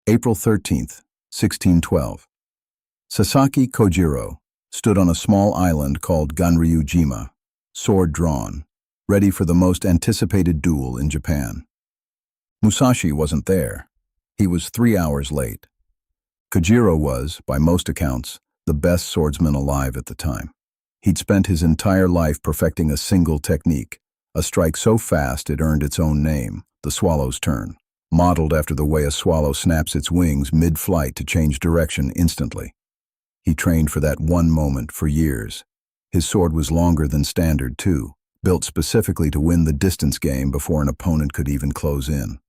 April 13th, 1612. Sasaki Kojiro stood on a small island called Ganryujima, sword drawn, ready for the most anticipated duel in Japan. Musashi wasn't there. He was 3 hours late. Kojiro was, by most accounts, the best swordsman alive at the time. He'd spent his entire life perfecting a single technique, a strike so fast it earned its own name, the swallow's turn, modeled after the way a swallow snaps its wings mid-flight to change direction instantly. He trained for that one moment for years. His sword was longer than standard, too, built specifically to win the distance game before an opponent could even close in.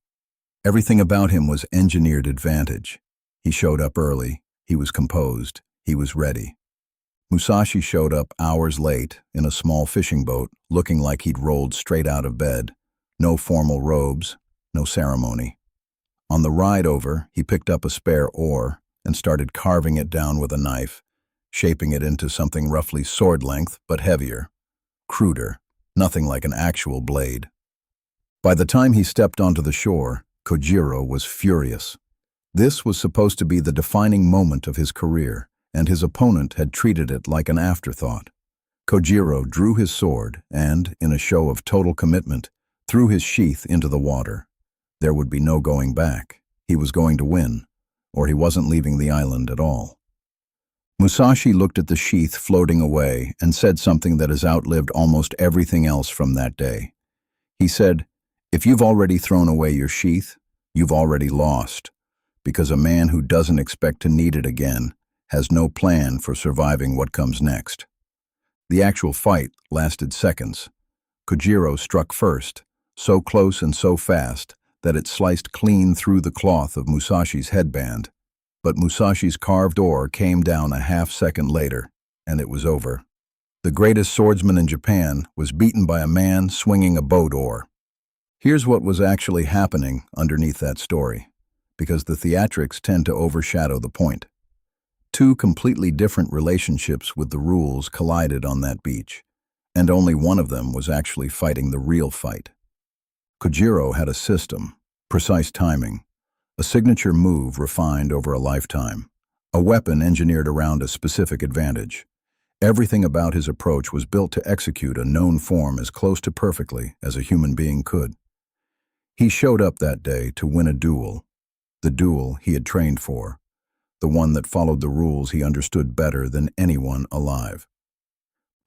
Everything about him was engineered advantage. He showed up early, he was composed, he was ready. Musashi showed up hours late in a small fishing boat, looking like he'd rolled straight out of bed. No formal robes, no ceremony. On the ride over, he picked up a spare oar and started carving it down with a knife, shaping it into something roughly sword length but heavier, cruder, nothing like an actual blade. By the time he stepped onto the shore, Kojiro was furious. This was supposed to be the defining moment of his career, and his opponent had treated it like an afterthought. Kojiro drew his sword and, in a show of total commitment, threw his sheath into the water. There would be no going back. He was going to win, or he wasn't leaving the island at all. Musashi looked at the sheath floating away and said something that has outlived almost everything else from that day. He said, "If you've already thrown away your sheath, you've already lost, because a man who doesn't expect to need it again has no plan for surviving what comes next." The actual fight lasted seconds. Kojiro struck first, so close and so fast that it sliced clean through the cloth of Musashi's headband. But Musashi's carved oar came down a half-second later, and it was over. The greatest swordsman in Japan was beaten by a man swinging a boat oar. Here's what was actually happening underneath that story, because the theatrics tend to overshadow the point. Two completely different relationships with the rules collided on that beach, and only one of them was actually fighting the real fight. Kojiro had a system, precise timing, a signature move refined over a lifetime, a weapon engineered around a specific advantage. Everything about his approach was built to execute a known form as close to perfectly as a human being could. He showed up that day to win a duel, the duel he had trained for, the one that followed the rules he understood better than anyone alive.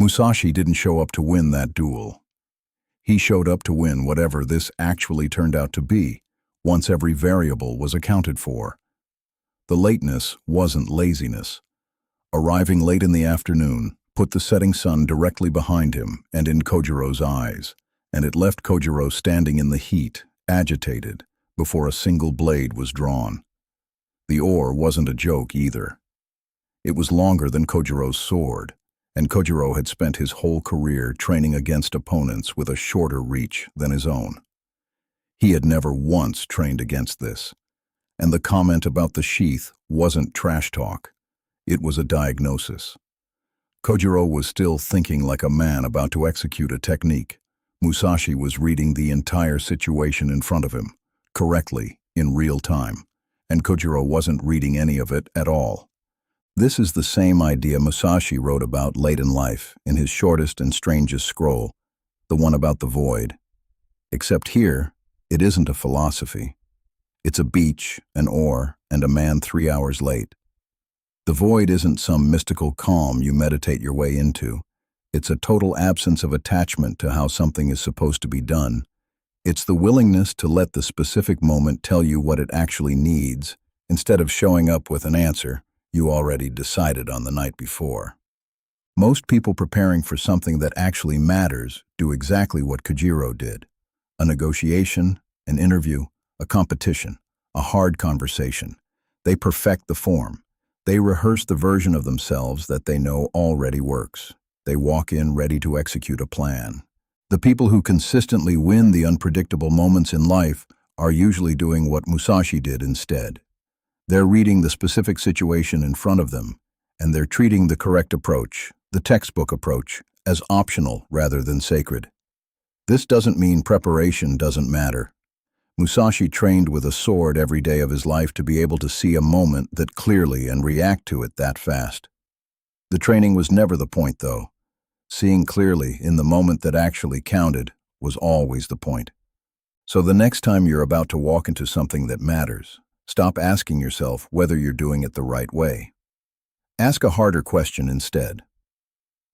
Musashi didn't show up to win that duel. He showed up to win whatever this actually turned out to be, once every variable was accounted for. The lateness wasn't laziness. Arriving late in the afternoon put the setting sun directly behind him and in Kojiro's eyes, and it left Kojiro standing in the heat, agitated, before a single blade was drawn. The oar wasn't a joke either. It was longer than Kojiro's sword, and Kojiro had spent his whole career training against opponents with a shorter reach than his own. He had never once trained against this, and the comment about the sheath wasn't trash talk. It was a diagnosis. Kojiro was still thinking like a man about to execute a technique. Musashi was reading the entire situation in front of him, correctly, in real time, and Kojiro wasn't reading any of it at all. This is the same idea Musashi wrote about late in life in his shortest and strangest scroll, the one about the void. Except here, it isn't a philosophy. It's a beach, an oar, and a man 3 hours late. The void isn't some mystical calm you meditate your way into. It's a total absence of attachment to how something is supposed to be done. It's the willingness to let the specific moment tell you what it actually needs, instead of showing up with an answer you already decided on the night before. Most people preparing for something that actually matters do exactly what Kojiro did. A negotiation, an interview, a competition, a hard conversation. They perfect the form. They rehearse the version of themselves that they know already works. They walk in ready to execute a plan. The people who consistently win the unpredictable moments in life are usually doing what Musashi did instead. They're reading the specific situation in front of them, and they're treating the correct approach, the textbook approach, as optional rather than sacred. This doesn't mean preparation doesn't matter, Musashi trained with a sword every day of his life to be able to see a moment that clearly and react to it that fast. The training was never the point, though. Seeing clearly in the moment that actually counted was always the point. So the next time you're about to walk into something that matters, stop asking yourself whether you're doing it the right way. Ask a harder question instead.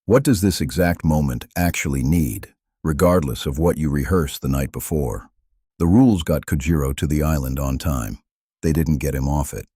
What does this exact moment actually need, regardless of what you rehearsed the night before? The rules got Kojiro to the island on time. They didn't get him off it.